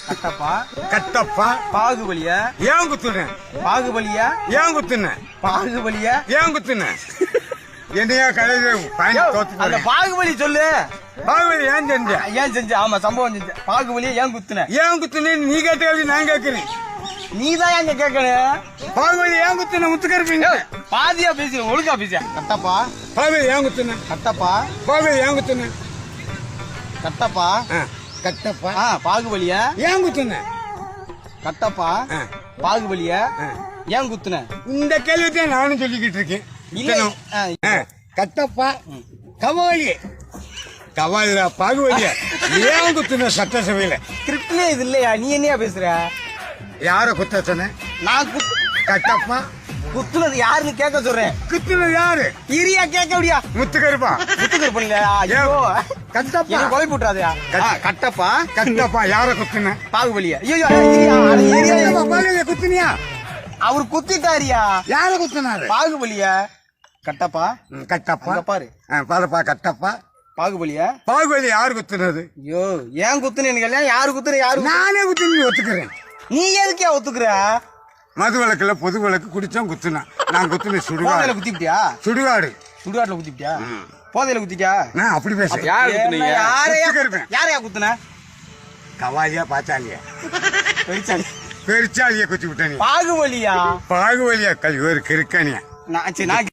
கட்டப்பா கட்டப்பா பாகுபலியா ஏன் குத்துன பாகுபலியா ஏன் குத்துன பாகுபலியா ஏன் குத்துன என்னையா கலையில பயன் அந்த தோத்து பாகுபலி சொல்லு. பாகுபலி ஏன் செஞ்ச ஏன் செஞ்ச? ஆமா சம்பவம் செஞ்ச. பாகுபலியா ஏன் குத்துன? ஏன் குத்துன நீ கேட்ட கேள்வி நான் கேட்கிறேன். நீதான் எங்க கேட்கணும். பாகுபலி ஏன் குத்துன முத்துக்கருப்பீங்க பாதியா பேசி ஒழுங்கா பேசியா. கட்டப்பா பாகுபலி ஏன் குத்துன கட்டப்பா பாகுபலி ஏன் குத்துன கட்டப்பா கட்டப்பா பாகுபலியா ஏன் குத்துன கட்டப்பா பாகுபலியா ஏன் குத்துன? இந்த கேள்வி நானும் சொல்லிக்கிட்டு இருக்கேன். கட்டப்பா கவாலி கவாலியா பாகுபலியா ஏன் குத்துன சட்டசபையில கிரிப்ட்லே இது இல்லையா? நீ என்னையா பேசுற? யார குத்த சொன்ன? நான் கட்டப்பா குத்துனது யாருன்னு கேட்க சொல்றேன். குத்துனது யாரு? இரியா கேட்க முடியா? முத்துக்கருப்பா முத்துக்கர் பண்ணல. ஐயோ கட்டப்பா என்ன கொலை போட்டுறாதயா? கட்டப்பா கட்டப்பா யார குத்துன? பாகுபலியா? ஐயோ பாகுபலியா குத்துனியா? அவர் குத்திட்டாரியா? யார குத்துனாரு? பாகுபலியா கட்டப்பா கட்டப்பா அங்க பாரு பாருப்பா கட்டப்பா பாகுபலியா பாகுபலி யாரு குத்துனது? ஐயோ ஏன் குத்துனேன்னு கேள்வி. யாரு குத்துற? யாரு நானே குத்துனு ஒத்துக்கிறேன். நீ எதுக்கே ஒத்துக்குற? மது விளக்குல பொது விளக்கு குடிச்சோம் குத்துனா நான் குத்துன போதையில சுடுகாடு குத்திட்டியா? சுடுகாடு சுடுகாட்டுல குத்திட்டியா? போதையில குத்திட்டியா? நான் அப்படி பேசுறேன். யாரையா குத்துன? கவாலியா பாச்சாலியா பெருச்சாலி பெருச்சாலியா குத்தி விட்ட நீ. பாகுபலியா பாகுபலியா கல்வி ஒரு கிறுக்கனியா நான்